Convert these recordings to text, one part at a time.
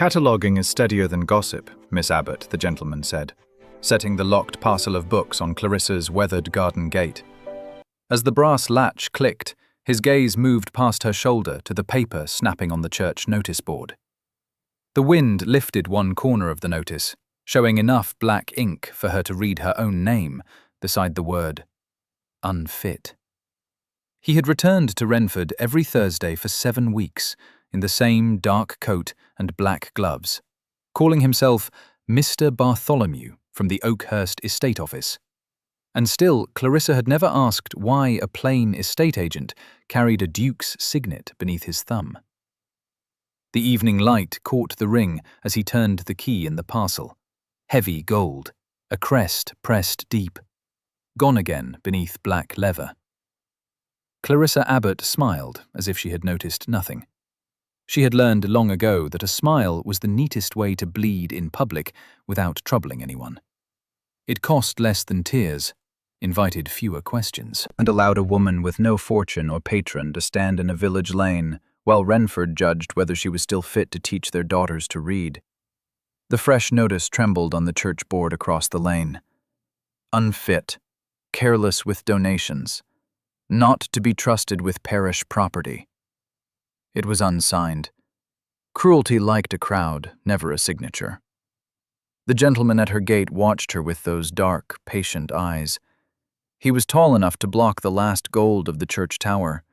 Cataloguing is steadier than gossip, Miss Abbott, the gentleman said, setting the locked parcel of books on Clarissa's weathered garden gate. As the brass latch clicked, his gaze moved past her shoulder to the paper snapping on the church notice board. The wind lifted one corner of the notice, showing enough black ink for her to read her own name beside the word unfit. He had returned to Wrenford every Thursday for 7 weeks, in the same dark coat and black gloves, calling himself Mr. Bartholomew from the Oakhurst estate office. And still, Clarissa had never asked why a plain estate agent carried a duke's signet beneath his thumb. The evening light caught the ring as he turned the key in the parcel. Heavy gold, a crest pressed deep, gone again beneath black leather. Clarissa Abbott smiled as if she had noticed nothing. She had learned long ago that a smile was the neatest way to bleed in public without troubling anyone. It cost less than tears, invited fewer questions, and allowed a woman with no fortune or patron to stand in a village lane while Wrenford judged whether she was still fit to teach their daughters to read. The fresh notice trembled on the church board across the lane. Unfit, careless with donations, not to be trusted with parish property. It was unsigned. Cruelty liked a crowd, never a signature. The gentleman at her gate watched her with those dark, patient eyes. He was tall enough to block the last gold of the church tower.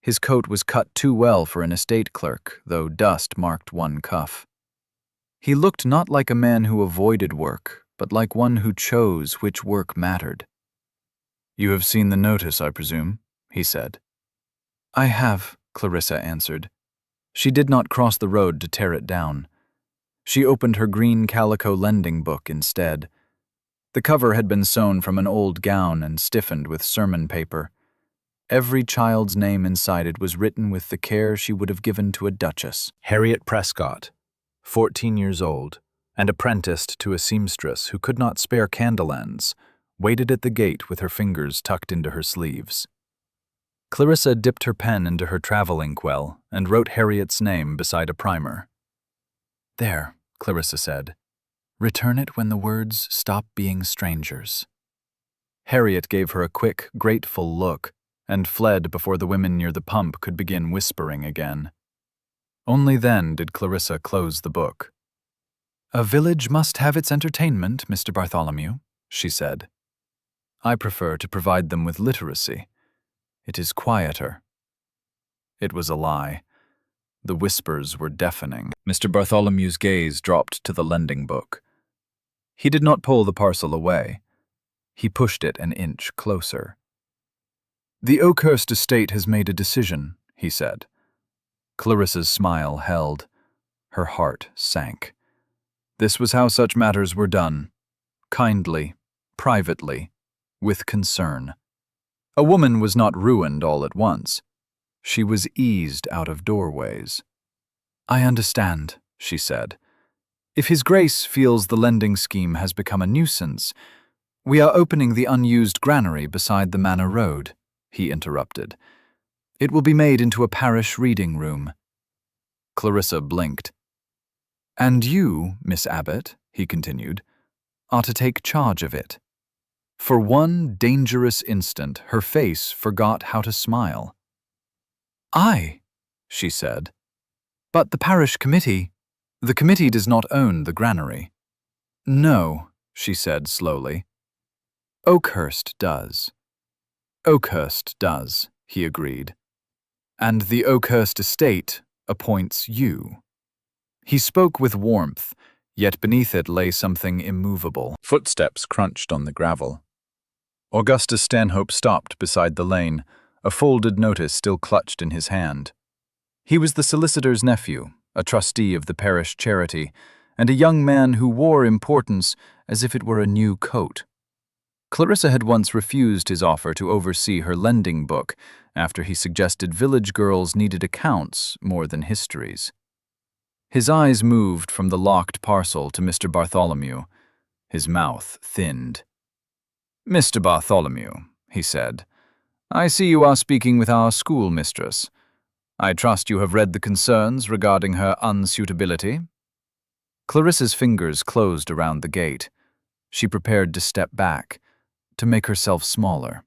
His coat was cut too well for an estate clerk, though dust marked one cuff. He looked not like a man who avoided work, but like one who chose which work mattered. "You have seen the notice, I presume?" he said. "I have," Clarissa answered. She did not cross the road to tear it down. She opened her green calico lending book instead. The cover had been sewn from an old gown and stiffened with sermon paper. Every child's name inside it was written with the care she would have given to a duchess. Harriet Prescott, 14 years old, and apprenticed to a seamstress who could not spare candle ends, waited at the gate with her fingers tucked into her sleeves. Clarissa dipped her pen into her travel inkwell and wrote Harriet's name beside a primer. "There," Clarissa said. "Return it when the words stop being strangers." Harriet gave her a quick, grateful look and fled before the women near the pump could begin whispering again. Only then did Clarissa close the book. "A village must have its entertainment, Mr. Bartholomew," she said. "I prefer to provide them with literacy. It is quieter." It was a lie. The whispers were deafening. Mr. Bartholomew's gaze dropped to the lending book. He did not pull the parcel away. He pushed it an inch closer. "The Oakhurst estate has made a decision," he said. Clarissa's smile held. Her heart sank. This was how such matters were done. Kindly, privately, with concern. A woman was not ruined all at once. She was eased out of doorways. "I understand," she said. "If His Grace feels the lending scheme has become a nuisance, we are opening the unused granary beside the Manor Road," he interrupted. "It will be made into a parish reading room." Clarissa blinked. "And you, Miss Abbott," he continued, "are to take charge of it." For one dangerous instant, her face forgot how to smile. "I," she said. "But the parish committee—" "The committee does not own the granary." "No," she said slowly. "Oakhurst does." "Oakhurst does," he agreed. "And the Oakhurst estate appoints you." He spoke with warmth, yet beneath it lay something immovable. Footsteps crunched on the gravel. Augustus Stanhope stopped beside the lane, a folded notice still clutched in his hand. He was the solicitor's nephew, a trustee of the parish charity, and a young man who wore importance as if it were a new coat. Clarissa had once refused his offer to oversee her lending book after he suggested village girls needed accounts more than histories. His eyes moved from the locked parcel to Mr. Bartholomew. His mouth thinned. "Mr. Bartholomew," he said, "I see you are speaking with our schoolmistress. I trust you have read the concerns regarding her unsuitability." Clarissa's fingers closed around the gate. She prepared to step back, to make herself smaller.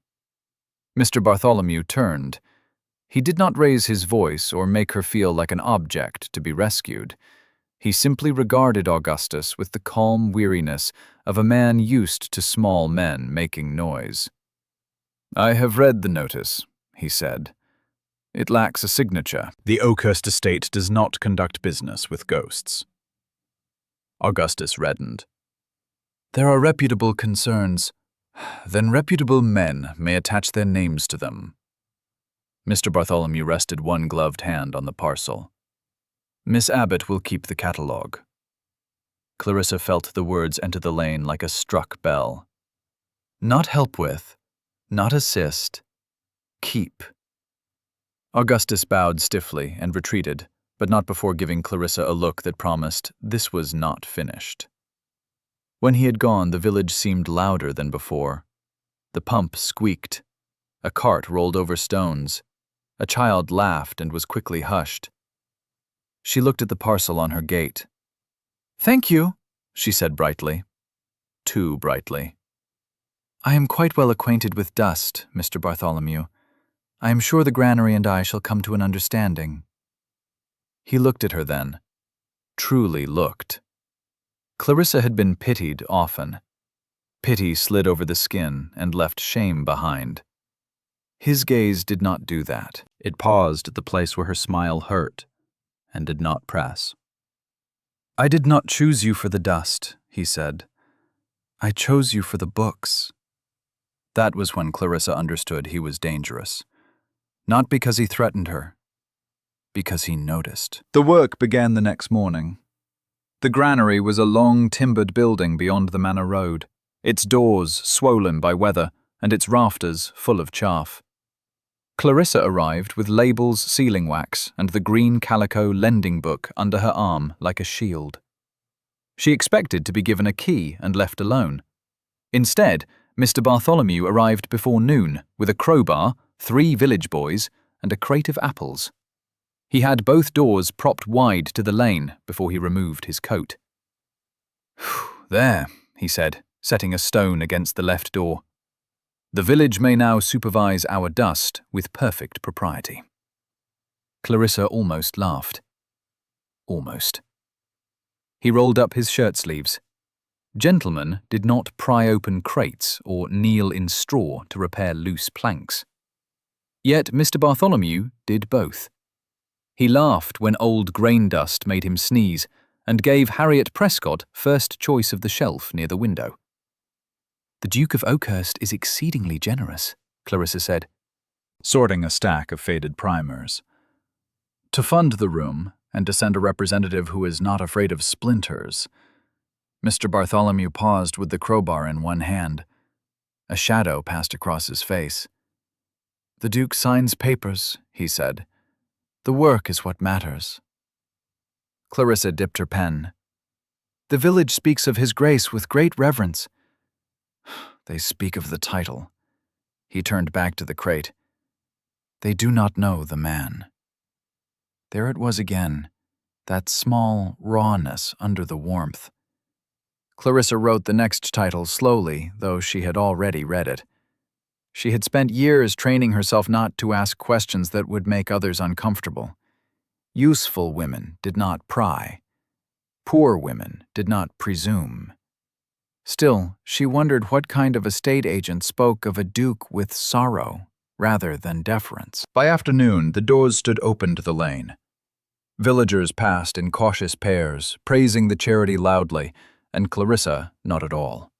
Mr. Bartholomew turned. He did not raise his voice or make her feel like an object to be rescued. He simply regarded Augustus with the calm weariness of a man used to small men making noise. "I have read the notice," he said. "It lacks a signature. The Oakhurst estate does not conduct business with ghosts." Augustus reddened. "There are reputable concerns. Then reputable men may attach their names to them." Mr. Bartholomew rested one gloved hand on the parcel. "Miss Abbott will keep the catalogue." Clarissa felt the words enter the lane like a struck bell. Not help with, not assist, keep. Augustus bowed stiffly and retreated, but not before giving Clarissa a look that promised this was not finished. When he had gone, the village seemed louder than before. The pump squeaked. A cart rolled over stones. A child laughed and was quickly hushed. She looked at the parcel on her gate. "Thank you," she said brightly. Too brightly. "I am quite well acquainted with dust, Mr. Bartholomew. I am sure the granary and I shall come to an understanding." He looked at her then. Truly looked. Clarissa had been pitied often. Pity slid over the skin and left shame behind. His gaze did not do that. It paused at the place where her smile hurt, and did not press. "I did not choose you for the dust," he said. "I chose you for the books." That was when Clarissa understood he was dangerous. Not because he threatened her, because he noticed. The work began the next morning. The granary was a long timbered building beyond the manor road, its doors swollen by weather and its rafters full of chaff. Clarissa arrived with labels, sealing wax, and the green calico lending book under her arm like a shield. She expected to be given a key and left alone. Instead, Mr. Bartholomew arrived before noon with a crowbar, 3 village boys, and a crate of apples. He had both doors propped wide to the lane before he removed his coat. "There," he said, setting a stone against the left door. "The village may now supervise our dust with perfect propriety." Clarissa almost laughed. Almost. He rolled up his shirt sleeves. Gentlemen did not pry open crates or kneel in straw to repair loose planks. Yet Mr. Bartholomew did both. He laughed when old grain dust made him sneeze and gave Harriet Prescott first choice of the shelf near the window. "The Duke of Oakhurst is exceedingly generous," Clarissa said, sorting a stack of faded primers. "To fund the room and to send a representative who is not afraid of splinters." Mr. Bartholomew paused with the crowbar in one hand. A shadow passed across his face. "The Duke signs papers," he said. "The work is what matters." Clarissa dipped her pen. "The village speaks of His Grace with great reverence." "They speak of the title." He turned back to the crate. "They do not know the man." There it was again, that small rawness under the warmth. Clarissa wrote the next title slowly, though she had already read it. She had spent years training herself not to ask questions that would make others uncomfortable. Useful women did not pry. Poor women did not presume. Still, she wondered what kind of estate agent spoke of a duke with sorrow rather than deference. By afternoon, the doors stood open to the lane. Villagers passed in cautious pairs, praising the charity loudly, and Clarissa not at all.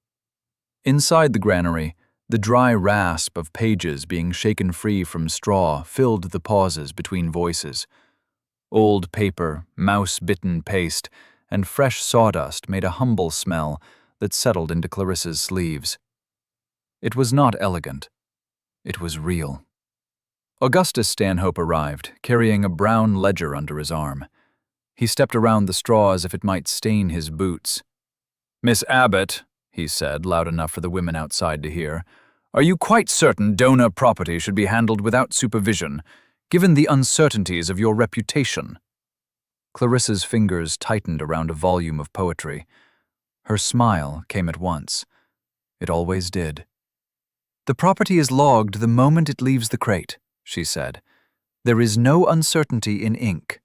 Inside the granary, the dry rasp of pages being shaken free from straw filled the pauses between voices. Old paper, mouse-bitten paste, and fresh sawdust made a humble smell that settled into Clarissa's sleeves. It was not elegant. It was real. Augustus Stanhope arrived, carrying a brown ledger under his arm. He stepped around the straw as if it might stain his boots. "Miss Abbott," he said, loud enough for the women outside to hear, "are you quite certain donor property should be handled without supervision, given the uncertainties of your reputation?" Clarissa's fingers tightened around a volume of poetry. Her smile came at once. It always did. "The property is logged the moment it leaves the crate," she said. "There is no uncertainty in ink."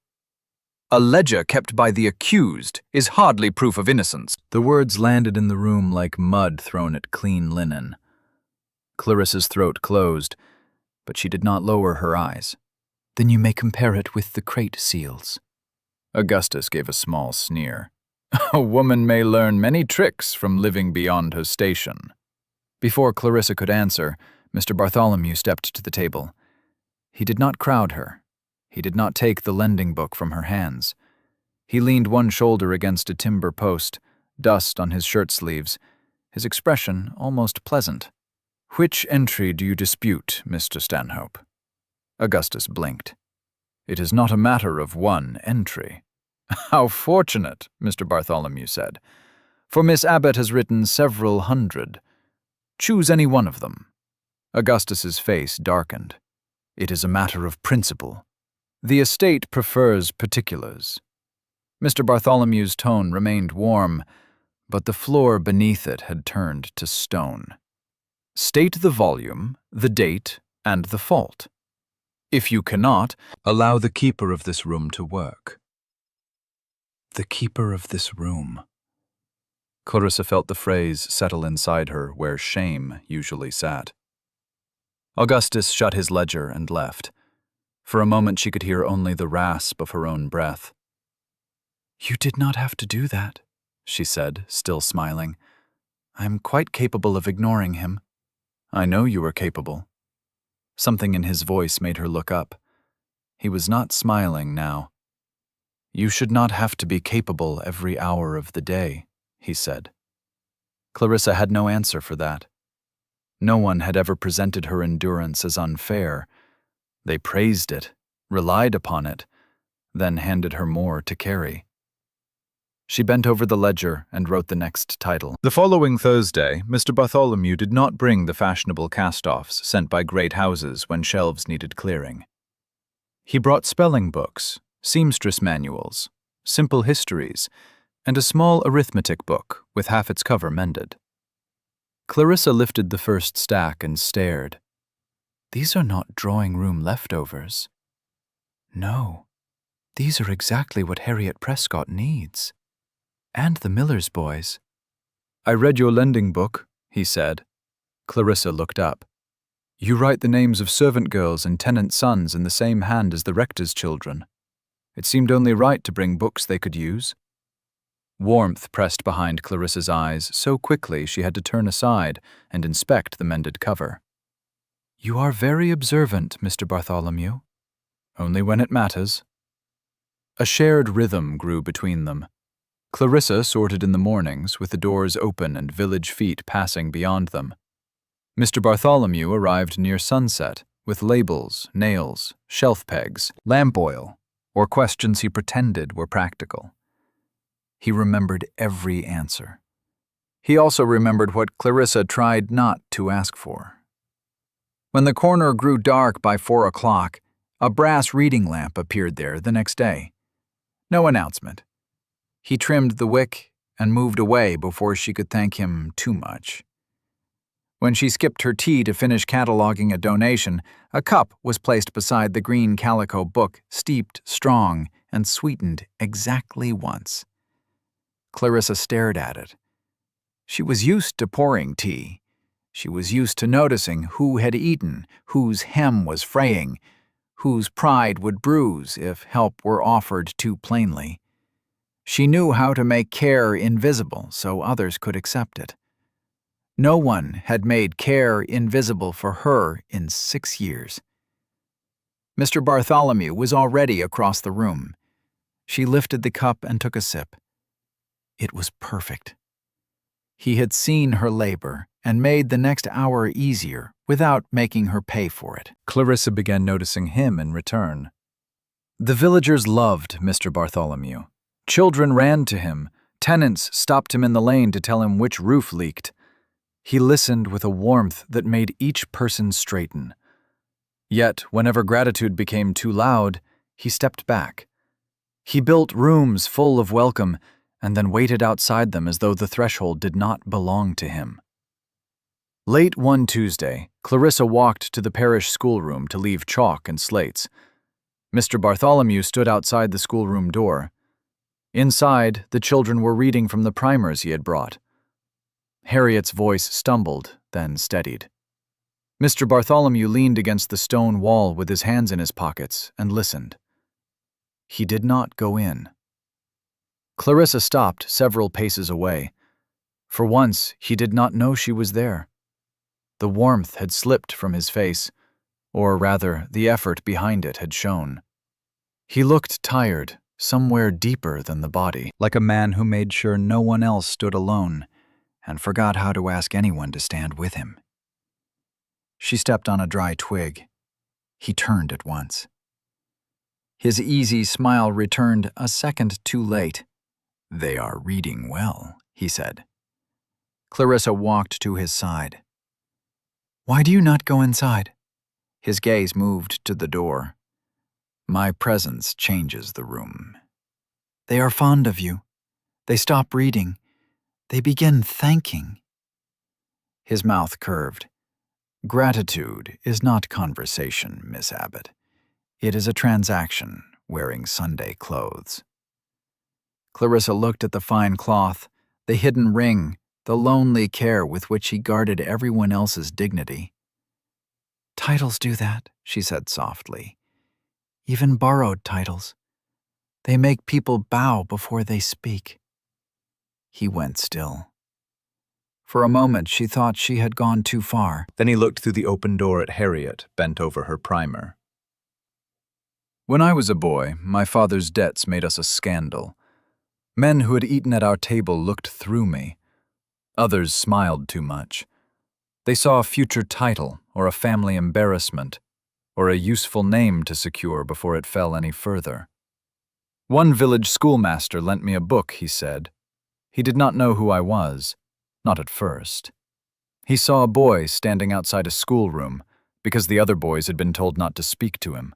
"A ledger kept by the accused is hardly proof of innocence." The words landed in the room like mud thrown at clean linen. Clarissa's throat closed, but she did not lower her eyes. "Then you may compare it with the crate seals." Augustus gave a small sneer. "A woman may learn many tricks from living beyond her station." Before Clarissa could answer, Mr. Bartholomew stepped to the table. He did not crowd her. He did not take the lending book from her hands. He leaned one shoulder against a timber post, dust on his shirt sleeves, his expression almost pleasant. "Which entry do you dispute, Mr. Stanhope?" Augustus blinked. "It is not a matter of one entry." "How fortunate," Mr. Bartholomew said, "for Miss Abbott has written several hundred. Choose any one of them." Augustus's face darkened. "It is a matter of principle. The estate prefers particulars." Mr. Bartholomew's tone remained warm, but the floor beneath it had turned to stone. "State the volume, the date, and the fault. If you cannot, allow the keeper of this room to work." The keeper of this room. Clarissa felt the phrase settle inside her where shame usually sat. Augustus shut his ledger and left. For a moment she could hear only the rasp of her own breath. "You did not have to do that," she said, still smiling. "I'm quite capable of ignoring him." "I know you are capable." Something in his voice made her look up. He was not smiling now. "You should not have to be capable every hour of the day," he said. Clarissa had no answer for that. No one had ever presented her endurance as unfair. They praised it, relied upon it, then handed her more to carry. She bent over the ledger and wrote the next title. The following Thursday, Mr. Bartholomew did not bring the fashionable cast-offs sent by great houses when shelves needed clearing. He brought spelling books, seamstress manuals, simple histories, and a small arithmetic book with half its cover mended. Clarissa lifted the first stack and stared. These are not drawing-room leftovers. No, these are exactly what Harriet Prescott needs. And the Miller's boys. "I read your lending book," he said. Clarissa looked up. "You write the names of servant girls and tenant sons in the same hand as the rector's children. It seemed only right to bring books they could use." Warmth pressed behind Clarissa's eyes so quickly she had to turn aside and inspect the mended cover. "You are very observant, Mr. Bartholomew." "Only when it matters." A shared rhythm grew between them. Clarissa sorted in the mornings with the doors open and village feet passing beyond them. Mr. Bartholomew arrived near sunset with labels, nails, shelf pegs, lamp oil, or questions he pretended were practical. He remembered every answer. He also remembered what Clarissa tried not to ask for. When the corner grew dark by 4 o'clock, a brass reading lamp appeared there the next day. No announcement. He trimmed the wick and moved away before she could thank him too much. When she skipped her tea to finish cataloging a donation, a cup was placed beside the green calico book, steeped strong and sweetened exactly once. Clarissa stared at it. She was used to pouring tea. She was used to noticing who had eaten, whose hem was fraying, whose pride would bruise if help were offered too plainly. She knew how to make care invisible so others could accept it. No one had made care invisible for her in 6 years. Mr. Bartholomew was already across the room. She lifted the cup and took a sip. It was perfect. He had seen her labor and made the next hour easier without making her pay for it. Clarissa began noticing him in return. The villagers loved Mr. Bartholomew. Children ran to him. Tenants stopped him in the lane to tell him which roof leaked. He listened with a warmth that made each person straighten. Yet, whenever gratitude became too loud, he stepped back. He built rooms full of welcome and then waited outside them as though the threshold did not belong to him. Late one Tuesday, Clarissa walked to the parish schoolroom to leave chalk and slates. Mr. Bartholomew stood outside the schoolroom door. Inside, the children were reading from the primers he had brought. Harriet's voice stumbled, then steadied. Mr. Bartholomew leaned against the stone wall with his hands in his pockets and listened. He did not go in. Clarissa stopped several paces away. For once, he did not know she was there. The warmth had slipped from his face, or rather, the effort behind it had shown. He looked tired, somewhere deeper than the body, like a man who made sure no one else stood alone and forgot how to ask anyone to stand with him. She stepped on a dry twig. He turned at once. His easy smile returned a second too late. "They are reading well," he said. Clarissa walked to his side. "Why do you not go inside?" His gaze moved to the door. "My presence changes the room." "They are fond of you. They stop reading. They begin thanking." His mouth curved. "Gratitude is not conversation, Miss Abbott. It is a transaction, wearing Sunday clothes." Clarissa looked at the fine cloth, the hidden ring, the lonely care with which he guarded everyone else's dignity. "Titles do that," she said softly. "Even borrowed titles. They make people bow before they speak." He went still. For a moment she thought she had gone too far. Then he looked through the open door at Harriet, bent over her primer. "When I was a boy, my father's debts made us a scandal. Men who had eaten at our table looked through me. Others smiled too much. They saw a future title or a family embarrassment or a useful name to secure before it fell any further. One village schoolmaster lent me a book, he said. He did not know who I was, not at first. He saw a boy standing outside a schoolroom because the other boys had been told not to speak to him.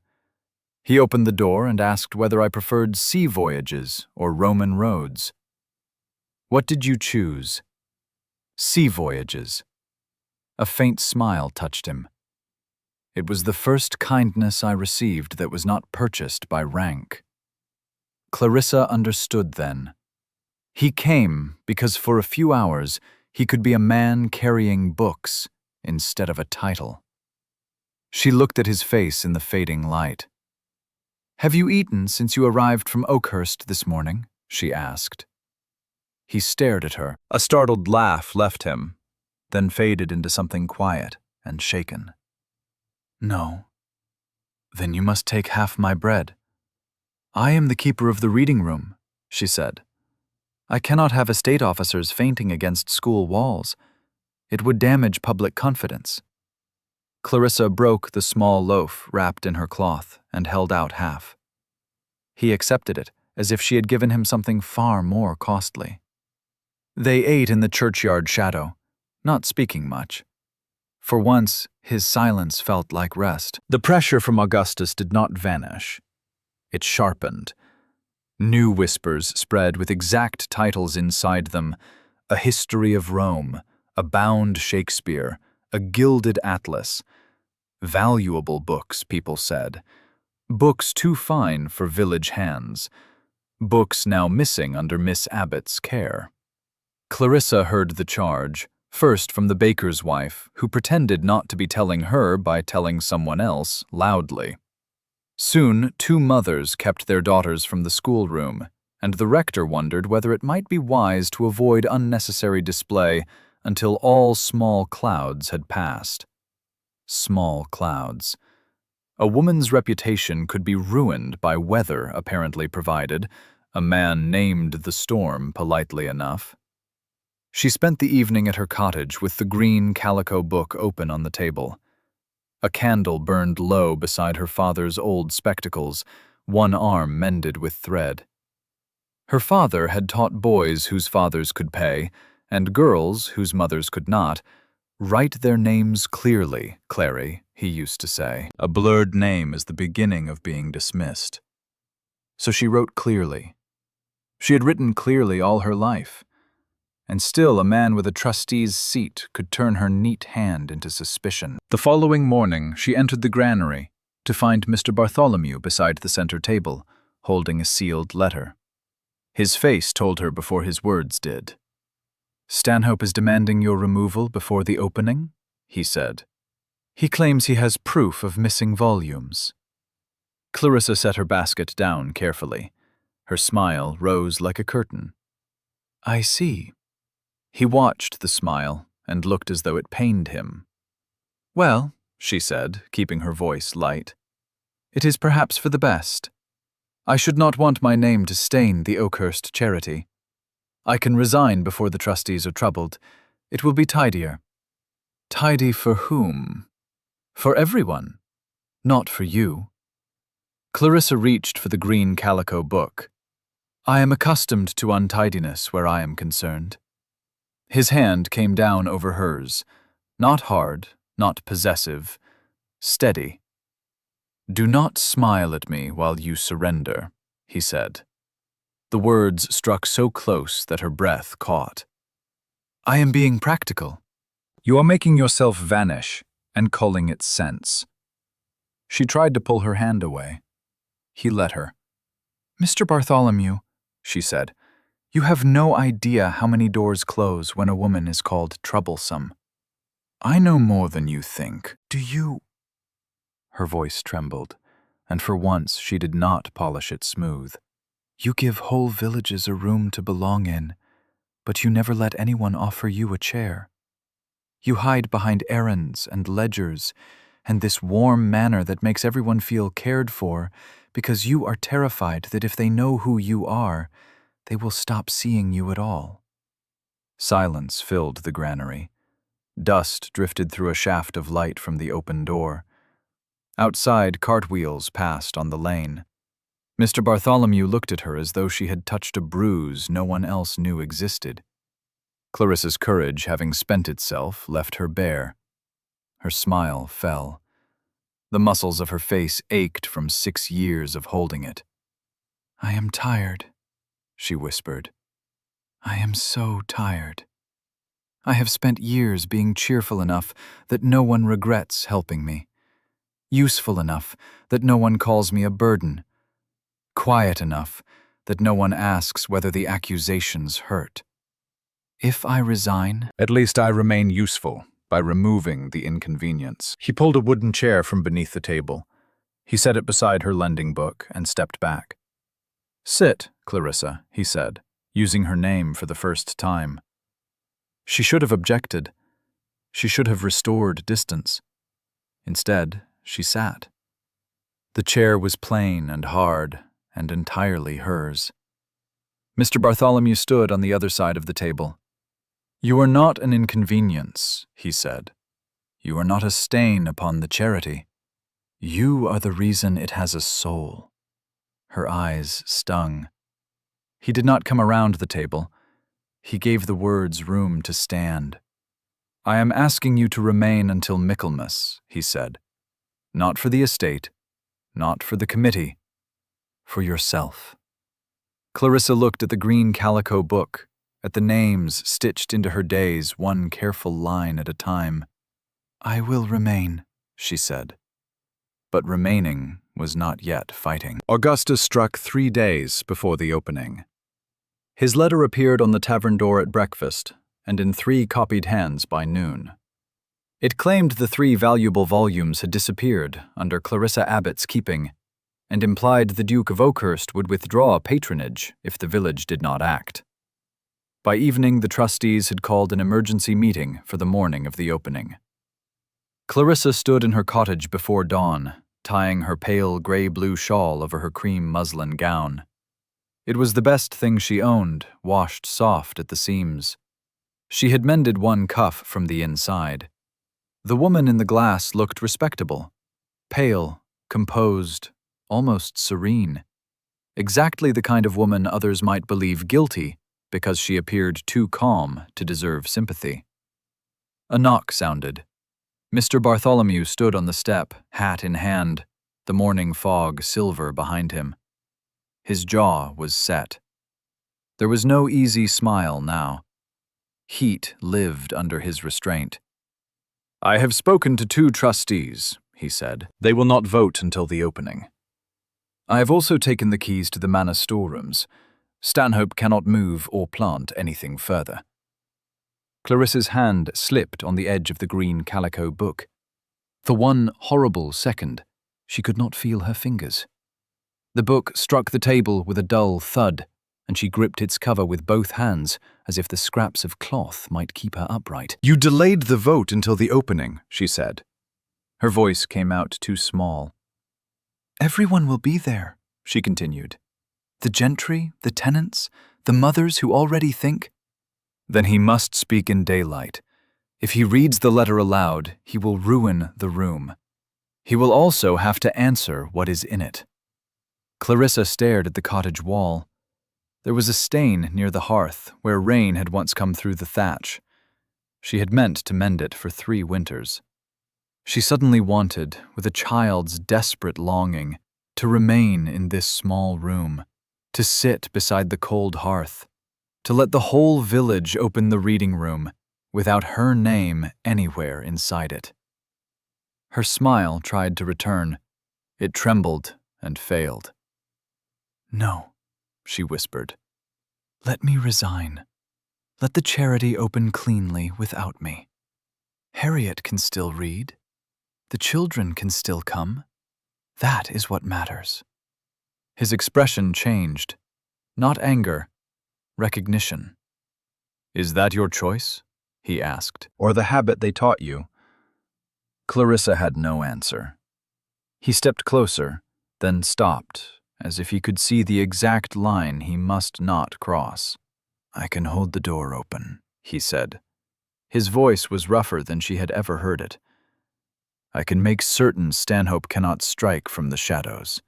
He opened the door and asked whether I preferred sea voyages or Roman roads. What did you choose? Sea voyages. A faint smile touched him. It was the first kindness I received that was not purchased by rank. Clarissa understood then. He came because for a few hours he could be a man carrying books instead of a title. She looked at his face in the fading light. "Have you eaten since you arrived from Oakhurst this morning?" she asked. He stared at her. A startled laugh left him, then faded into something quiet and shaken. "No." "Then you must take half my bread." "I am the keeper of the reading room," she said. "I cannot have estate officers fainting against school walls. It would damage public confidence." Clarissa broke the small loaf wrapped in her cloth and held out half. He accepted it as if she had given him something far more costly. They ate in the churchyard shadow, not speaking much. For once, his silence felt like rest. The pressure from Augustus did not vanish. It sharpened. New whispers spread with exact titles inside them: A History of Rome, a bound Shakespeare, a gilded atlas. Valuable books, people said. Books too fine for village hands. Books now missing under Miss Abbott's care. Clarissa heard the charge, first from the baker's wife, who pretended not to be telling her by telling someone else loudly. Soon, two mothers kept their daughters from the schoolroom, and the rector wondered whether it might be wise to avoid unnecessary display until all small clouds had passed. Small clouds. A woman's reputation could be ruined by weather apparently provided. A man named the storm politely enough. She spent the evening at her cottage with the green calico book open on the table. A candle burned low beside her father's old spectacles, one arm mended with thread. Her father had taught boys whose fathers could pay, and girls whose mothers could not, "Write their names clearly, Clary," he used to say. A blurred name is the beginning of being dismissed. So she wrote clearly. She had written clearly all her life, and still a man with a trustee's seat could turn her neat hand into suspicion. The following morning, she entered the granary to find Mr. Bartholomew beside the center table, holding a sealed letter. His face told her before his words did. "Stanhope is demanding your removal before the opening," he said. "He claims he has proof of missing volumes." Clarissa set her basket down carefully. Her smile rose like a curtain. "I see." He watched the smile and looked as though it pained him. "Well," she said, keeping her voice light, "it is perhaps for the best. I should not want my name to stain the Oakhurst charity. I can resign before the trustees are troubled. It will be tidier." "Tidy for whom?" "For everyone. Not for you." Clarissa reached for the green calico book. "I am accustomed to untidiness where I am concerned." His hand came down over hers, not hard, not possessive, steady. "Do not smile at me while you surrender," he said. The words struck so close that her breath caught. "I am being practical." "You are making yourself vanish and calling it sense." She tried to pull her hand away. He let her. "Mr. Bartholomew," she said, "you have no idea how many doors close when a woman is called troublesome." "I know more than you think." "Do you—" Her voice trembled, and for once she did not polish it smooth. "You give whole villages a room to belong in, but you never let anyone offer you a chair. You hide behind errands and ledgers and this warm manner that makes everyone feel cared for because you are terrified that if they know who you are, they will stop seeing you at all." Silence filled the granary. Dust drifted through a shaft of light from the open door. Outside, cartwheels passed on the lane. Mr. Bartholomew looked at her as though she had touched a bruise no one else knew existed. Clarissa's courage, having spent itself, left her bare. Her smile fell. The muscles of her face ached from 6 years of holding it. "I am tired," she whispered. "I am so tired. I have spent years being cheerful enough that no one regrets helping me. Useful enough that no one calls me a burden. Quiet enough that no one asks whether the accusations hurt. If I resign, at least I remain useful by removing the inconvenience." He pulled a wooden chair from beneath the table. He set it beside her lending book and stepped back. "Sit, Clarissa," he said, using her name for the first time. She should have objected. She should have restored distance. Instead, she sat. The chair was plain and hard, and entirely hers. Mr. Bartholomew stood on the other side of the table. "You are not an inconvenience," he said. "You are not a stain upon the charity. You are the reason it has a soul." Her eyes stung. He did not come around the table. He gave the words room to stand. "I am asking you to remain until Michaelmas," he said. "Not for the estate, not for the committee, for yourself." Clarissa looked at the green calico book, at the names stitched into her days one careful line at a time. "I will remain," she said. But remaining was not yet fighting. Augustus struck 3 days before the opening. His letter appeared on the tavern door at breakfast, and in 3 copied hands by noon. It claimed the 3 valuable volumes had disappeared under Clarissa Abbott's keeping, and implied the Duke of Oakhurst would withdraw patronage if the village did not act. By evening, the trustees had called an emergency meeting for the morning of the opening. Clarissa stood in her cottage before dawn, tying her pale gray-blue shawl over her cream muslin gown. It was the best thing she owned, washed soft at the seams. She had mended one cuff from the inside. The woman in the glass looked respectable, pale, composed, almost serene. Exactly the kind of woman others might believe guilty because she appeared too calm to deserve sympathy. A knock sounded. Mr. Bartholomew stood on the step, hat in hand, the morning fog silver behind him. His jaw was set. There was no easy smile now. Heat lived under his restraint. "I have spoken to 2 trustees," he said. "They will not vote until the opening. I have also taken the keys to the manor storerooms. Stanhope cannot move or plant anything further." Clarissa's hand slipped on the edge of the green calico book. For one horrible second, she could not feel her fingers. The book struck the table with a dull thud, and she gripped its cover with both hands, as if the scraps of cloth might keep her upright. "You delayed the vote until the opening," she said. Her voice came out too small. "Everyone will be there," she continued. "The gentry, the tenants, the mothers who already think—" "Then he must speak in daylight. If he reads the letter aloud, he will ruin the room. He will also have to answer what is in it." Clarissa stared at the cottage wall. There was a stain near the hearth where rain had once come through the thatch. She had meant to mend it for 3 winters. She suddenly wanted, with a child's desperate longing, to remain in this small room, to sit beside the cold hearth, to let the whole village open the reading room, without her name anywhere inside it. Her smile tried to return. It trembled and failed. "No," she whispered. "Let me resign. Let the charity open cleanly without me. Harriet can still read. The children can still come. That is what matters." His expression changed. Not anger, recognition. "Is that your choice?" he asked. "Or the habit they taught you?" Clarissa had no answer. He stepped closer, then stopped, as if he could see the exact line he must not cross. "I can hold the door open," he said. His voice was rougher than she had ever heard it. "I can make certain Stanhope cannot strike from the shadows.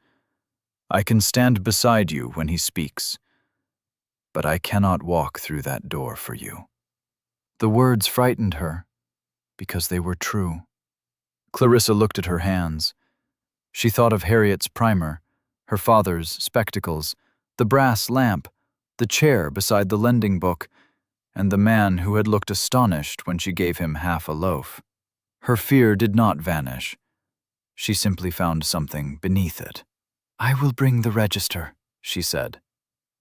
I can stand beside you when he speaks. But I cannot walk through that door for you." The words frightened her, because they were true. Clarissa looked at her hands. She thought of Harriet's primer, her father's spectacles, the brass lamp, the chair beside the lending book, and the man who had looked astonished when she gave him half a loaf. Her fear did not vanish. She simply found something beneath it. "I will bring the register," she said.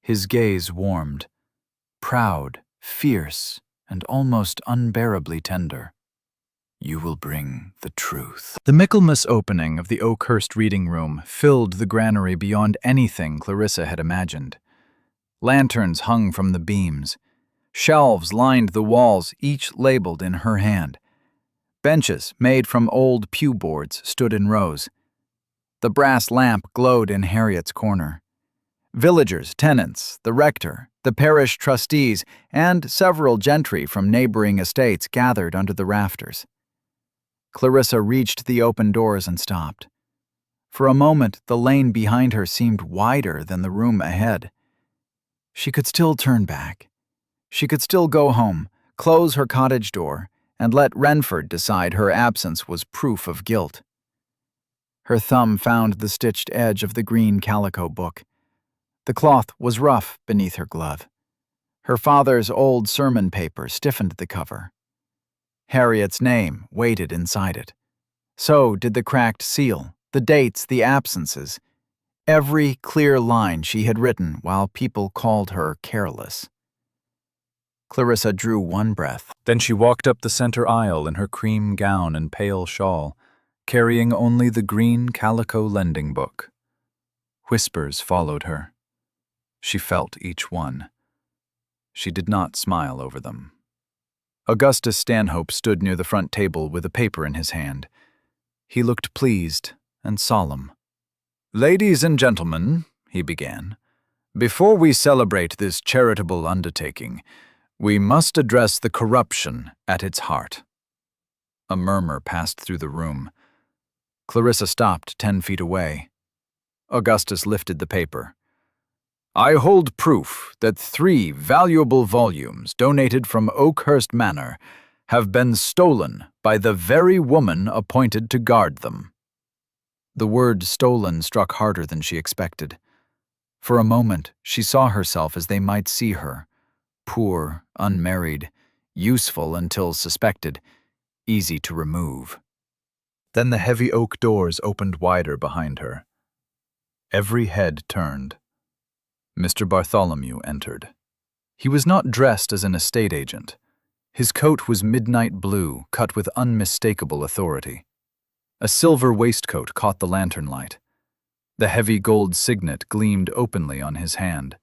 His gaze warmed, proud, fierce, and almost unbearably tender. "You will bring the truth." The Michaelmas opening of the Oakhurst reading room filled the granary beyond anything Clarissa had imagined. Lanterns hung from the beams. Shelves lined the walls, each labeled in her hand. Benches made from old pew boards stood in rows. The brass lamp glowed in Harriet's corner. Villagers, tenants, the rector, the parish trustees, and several gentry from neighboring estates gathered under the rafters. Clarissa reached the open doors and stopped. For a moment, the lane behind her seemed wider than the room ahead. She could still turn back. She could still go home, close her cottage door, and let Wrenford decide her absence was proof of guilt. Her thumb found the stitched edge of the green calico book. The cloth was rough beneath her glove. Her father's old sermon paper stiffened the cover. Harriet's name waited inside it. So did the cracked seal, the dates, the absences, every clear line she had written while people called her careless. Clarissa drew one breath. Then she walked up the center aisle in her cream gown and pale shawl, carrying only the green calico lending book. Whispers followed her. She felt each one. She did not smile over them. Augustus Stanhope stood near the front table with a paper in his hand. He looked pleased and solemn. "Ladies and gentlemen," he began, "before we celebrate this charitable undertaking, we must address the corruption at its heart." A murmur passed through the room. Clarissa stopped 10 feet away. Augustus lifted the paper. "I hold proof that 3 valuable volumes donated from Oakhurst Manor have been stolen by the very woman appointed to guard them." The word stolen struck harder than she expected. For a moment, she saw herself as they might see her, poor, unmarried, useful until suspected, easy to remove. Then the heavy oak doors opened wider behind her. Every head turned. Mr. Bartholomew entered. He was not dressed as an estate agent. His coat was midnight blue, cut with unmistakable authority. A silver waistcoat caught the lantern light. The heavy gold signet gleamed openly on his hand.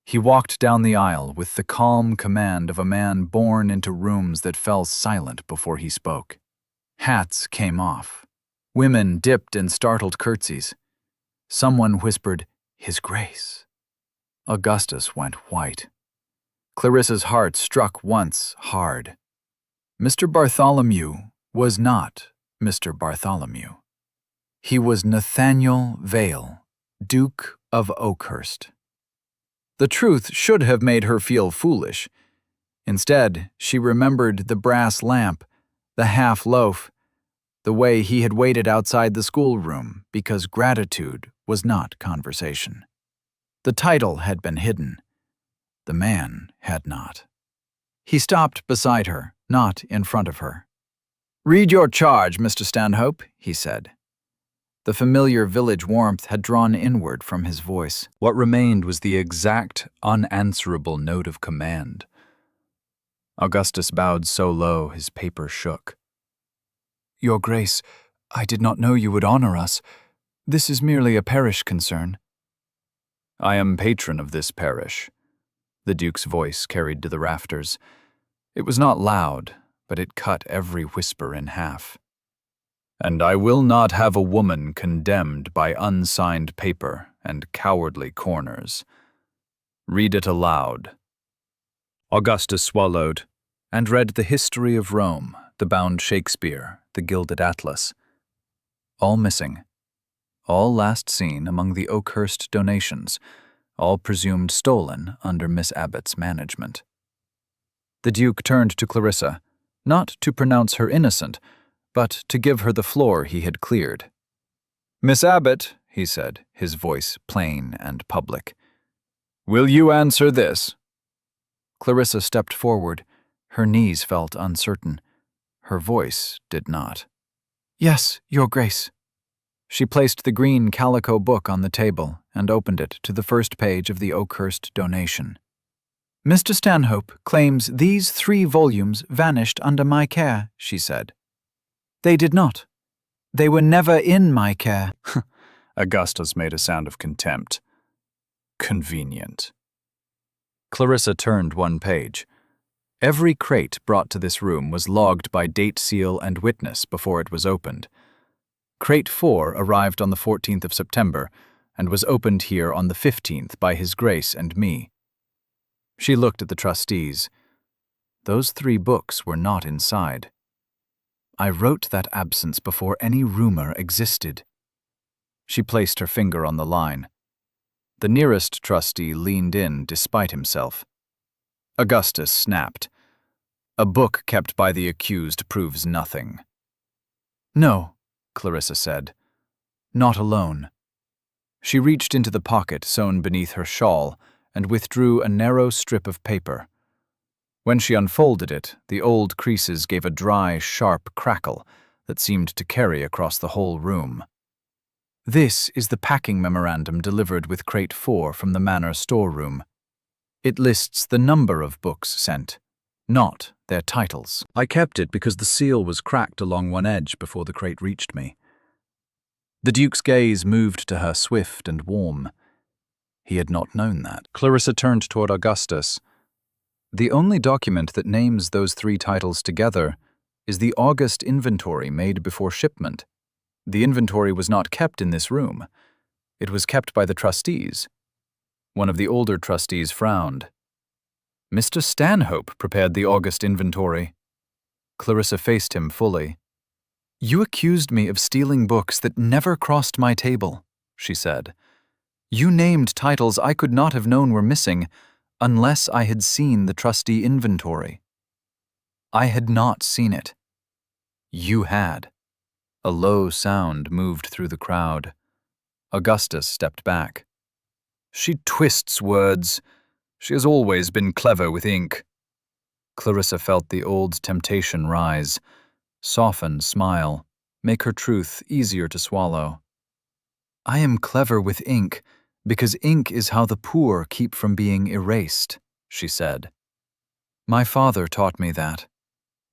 He walked down the aisle with the calm command of a man born into rooms that fell silent before he spoke. Hats came off. Women dipped in startled curtsies. Someone whispered, "His Grace." Augustus went white. Clarissa's heart struck once hard. Mr. Bartholomew was not Mr. Bartholomew. He was Nathaniel Vale, Duke of Oakhurst. The truth should have made her feel foolish. Instead, she remembered the brass lamp, the half loaf, the way he had waited outside the schoolroom because gratitude was not conversation. The title had been hidden. The man had not. He stopped beside her, not in front of her. "Read your charge, Mr. Stanhope," he said. The familiar village warmth had drawn inward from his voice. What remained was the exact, unanswerable note of command. Augustus bowed so low his paper shook. "Your Grace, I did not know you would honor us. This is merely a parish concern." "I am patron of this parish," the Duke's voice carried to the rafters. It was not loud, but it cut every whisper in half. "And I will not have a woman condemned by unsigned paper and cowardly corners. Read it aloud." Augustus swallowed and read the history of Rome, the bound Shakespeare, the gilded atlas. All missing. All last seen among the Oakhurst donations, all presumed stolen under Miss Abbott's management. The Duke turned to Clarissa, not to pronounce her innocent, but to give her the floor he had cleared. "Miss Abbott," he said, his voice plain and public, "will you answer this?" Clarissa stepped forward. Her knees felt uncertain. Her voice did not. "Yes, Your Grace." She placed the green calico book on the table and opened it to the first page of the Oakhurst donation. "Mr. Stanhope claims these 3 volumes vanished under my care," she said. "They did not. They were never in my care." Augustus made a sound of contempt. "Convenient." Clarissa turned one page. Every crate brought to this room was logged by date seal and witness before it was opened. Crate 4 arrived on the 14th of September and was opened here on the 15th by His Grace and me. She looked at the trustees. Those 3 books were not inside. I wrote that absence before any rumor existed. She placed her finger on the line. The nearest trustee leaned in despite himself. Augustus snapped. "A book kept by the accused proves nothing." "No," Clarissa said. "Not alone." She reached into the pocket sewn beneath her shawl and withdrew a narrow strip of paper. When she unfolded it, the old creases gave a dry, sharp crackle that seemed to carry across the whole room. "This is the packing memorandum delivered with Crate 4 from the Manor storeroom. It lists the number of books sent, not their titles. I kept it because the seal was cracked along one edge before the crate reached me." The Duke's gaze moved to her swift and warm. He had not known that. Clarissa turned toward Augustus. "The only document that names those 3 titles together is the August inventory made before shipment. The inventory was not kept in this room. It was kept by the trustees." One of the older trustees frowned. "Mr. Stanhope prepared the August inventory." Clarissa faced him fully. "You accused me of stealing books that never crossed my table," she said. "You named titles I could not have known were missing unless I had seen the trustee inventory. I had not seen it. You had." A low sound moved through the crowd. Augustus stepped back. She twists words. She has always been clever with ink. Clarissa felt the old temptation rise, soften, smile, make her truth easier to swallow. I am clever with ink because ink is how the poor keep from being erased, she said. My father taught me that.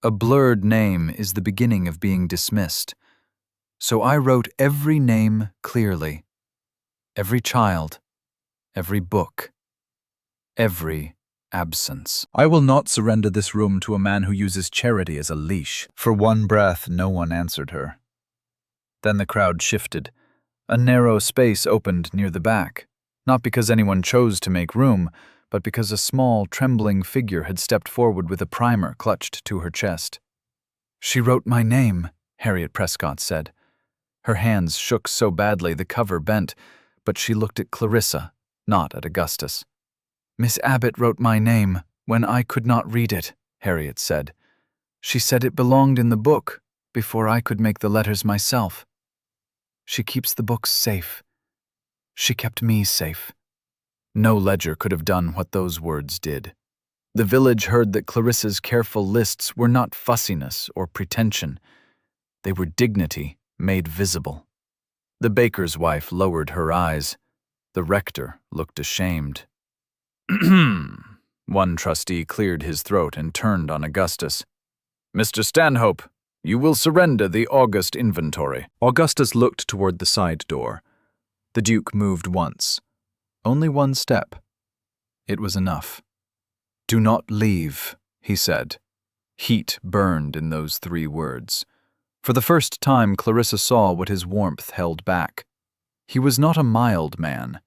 A blurred name is the beginning of being dismissed. So I wrote every name clearly. Every child, every book, every absence. I will not surrender this room to a man who uses charity as a leash. For one breath, no one answered her. Then the crowd shifted. A narrow space opened near the back, not because anyone chose to make room, but because a small, trembling figure had stepped forward with a primer clutched to her chest. She wrote my name, Harriet Prescott said. Her hands shook so badly the cover bent, but she looked at Clarissa, not at Augustus. Miss Abbott wrote my name when I could not read it, Harriet said. She said it belonged in the book before I could make the letters myself. She keeps the books safe. She kept me safe. No ledger could have done what those words did. The village heard that Clarissa's careful lists were not fussiness or pretension. They were dignity made visible. The baker's wife lowered her eyes. The rector looked ashamed. One trustee cleared his throat and turned on Augustus. Mr. Stanhope, you will surrender the August inventory. Augustus looked toward the side door. The Duke moved once. Only one step. It was enough. Do not leave, he said. Heat burned in those 3 words. For the first time, Clarissa saw what his warmth held back. He was not a mild man.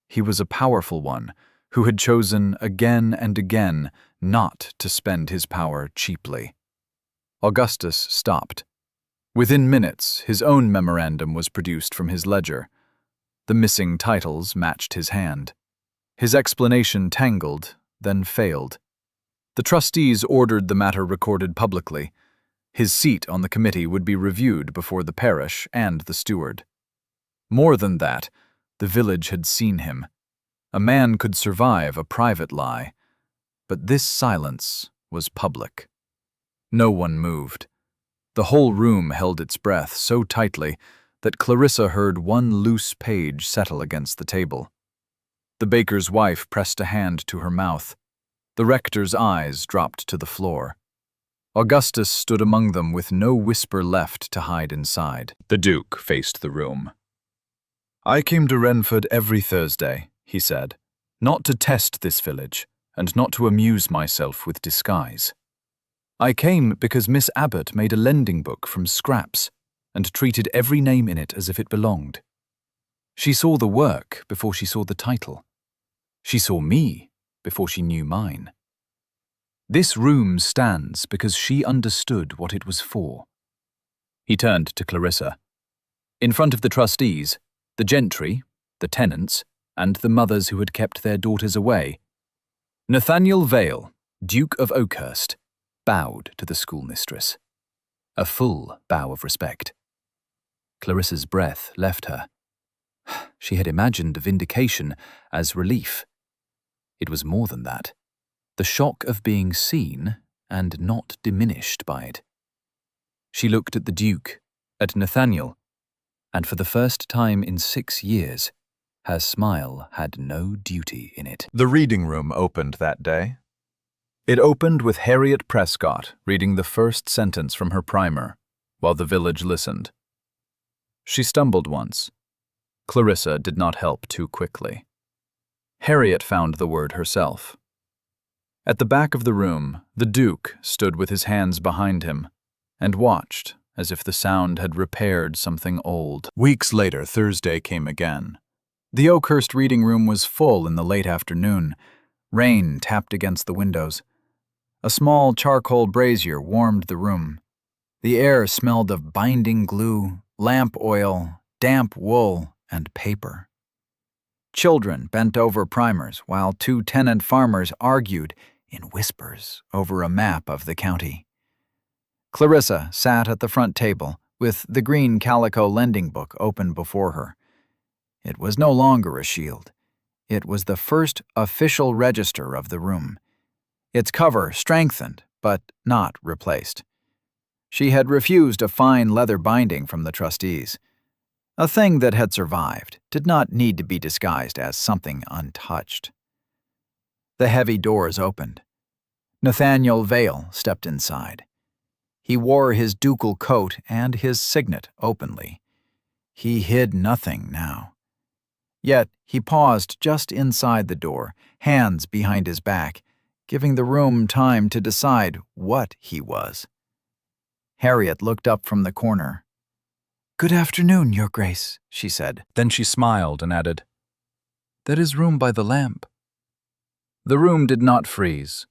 He was a powerful one who had chosen again and again not to spend his power cheaply. Augustus stopped. Within minutes, his own memorandum was produced from his ledger. The missing titles matched his hand. His explanation tangled, then failed. The trustees ordered the matter recorded publicly. His seat on the committee would be reviewed before the parish and the steward. More than that, the village had seen him. A man could survive a private lie, but this silence was public. No one moved. The whole room held its breath so tightly that Clarissa heard one loose page settle against the table. The baker's wife pressed a hand to her mouth. The rector's eyes dropped to the floor. Augustus stood among them with no whisper left to hide inside. The Duke faced the room. I came to Wrenford every Thursday, he said, not to test this village, and not to amuse myself with disguise. I came because Miss Abbott made a lending book from scraps, and treated every name in it as if it belonged. She saw the work before she saw the title. She saw me before she knew mine. This room stands because she understood what it was for. He turned to Clarissa. In front of the trustees, the gentry, the tenants, and the mothers who had kept their daughters away, Nathaniel Vale, Duke of Oakhurst, bowed to the schoolmistress. A full bow of respect. Clarissa's breath left her. She had imagined vindication as relief. It was more than that. The shock of being seen and not diminished by it. She looked at the Duke, at Nathaniel, and for the first time in 6 years, her smile had no duty in it. The reading room opened that day. It opened with Harriet Prescott reading the first sentence from her primer, while the village listened. She stumbled once. Clarissa did not help too quickly. Harriet found the word herself. At the back of the room, the Duke stood with his hands behind him and watched as if the sound had repaired something old. Weeks later, Thursday came again. The Oakhurst reading room was full in the late afternoon. Rain tapped against the windows. A small charcoal brazier warmed the room. The air smelled of binding glue, lamp oil, damp wool, and paper. Children bent over primers while 2 tenant farmers argued in whispers over a map of the county. Clarissa sat at the front table with the green calico lending book open before her. It was no longer a shield. It was the first official register of the room. Its cover strengthened, but not replaced. She had refused a fine leather binding from the trustees. A thing that had survived did not need to be disguised as something untouched. The heavy doors opened. Nathaniel Vale stepped inside. He wore his ducal coat and his signet openly. He hid nothing now. Yet he paused just inside the door, hands behind his back, giving the room time to decide what he was. Harriet looked up from the corner. "Good afternoon, Your Grace," she said. Then she smiled and added, "There is room by the lamp." The room did not freeze.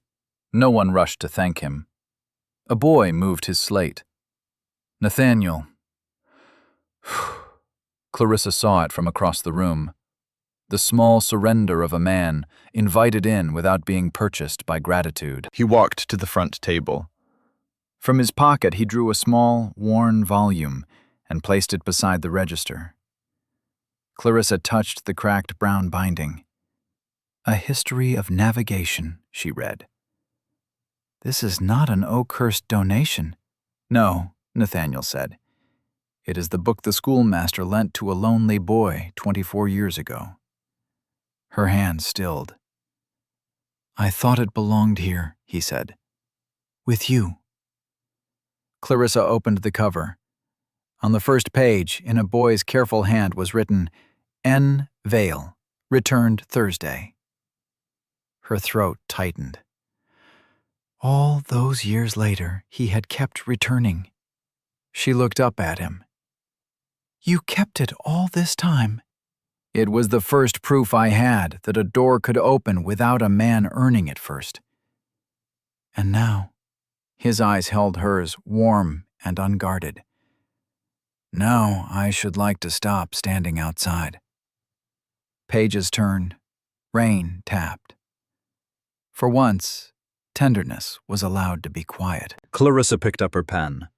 No one rushed to thank him. A boy moved his slate. Nathaniel. Clarissa saw it from across the room. The small surrender of a man, invited in without being purchased by gratitude. He walked to the front table. From his pocket he drew a small, worn volume and placed it beside the register. Clarissa touched the cracked brown binding. "A History of Navigation," she read. "This is not an Oakhurst donation." "No," Nathaniel said. "It is the book the schoolmaster lent to a lonely boy 24 years ago." Her hand stilled. "I thought it belonged here," he said. "With you." Clarissa opened the cover. On the first page, in a boy's careful hand, was written, "N. Vale, returned Thursday." Her throat tightened. All those years later, he had kept returning. She looked up at him. "You kept it all this time?" "It was the first proof I had that a door could open without a man earning it first." "And now?" His eyes held hers, warm and unguarded. "Now I should like to stop standing outside." Pages turned. Rain tapped. For once, tenderness was allowed to be quiet. Clarissa picked up her pen.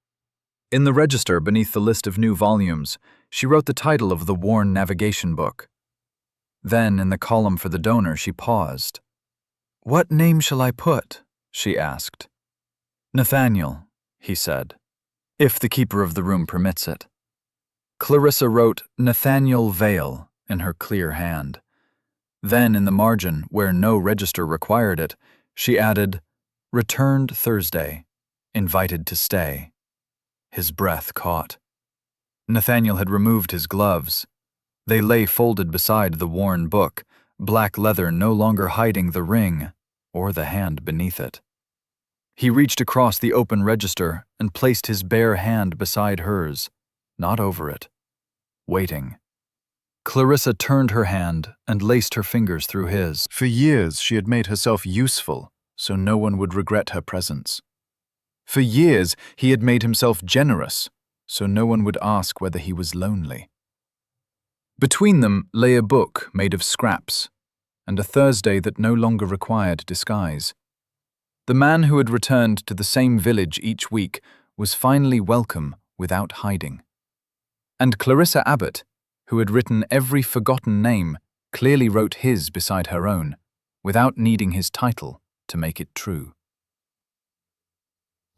In the register beneath the list of new volumes, she wrote the title of the worn navigation book. Then, in the column for the donor, she paused. "What name shall I put?" she asked. "Nathaniel," he said, "if the keeper of the room permits it." Clarissa wrote Nathaniel Vale in her clear hand. Then, in the margin, where no register required it, she added, "Returned Thursday, invited to stay." His breath caught. Nathaniel had removed his gloves. They lay folded beside the worn book, black leather no longer hiding the ring or the hand beneath it. He reached across the open register and placed his bare hand beside hers, not over it, waiting. Clarissa turned her hand and laced her fingers through his. For years she had made herself useful so no one would regret her presence. For years he had made himself generous so no one would ask whether he was lonely. Between them lay a book made of scraps and a Thursday that no longer required disguise. The man who had returned to the same village each week was finally welcome without hiding. And Clarissa Abbott, who had written every forgotten name, clearly wrote his beside her own, without needing his title to make it true.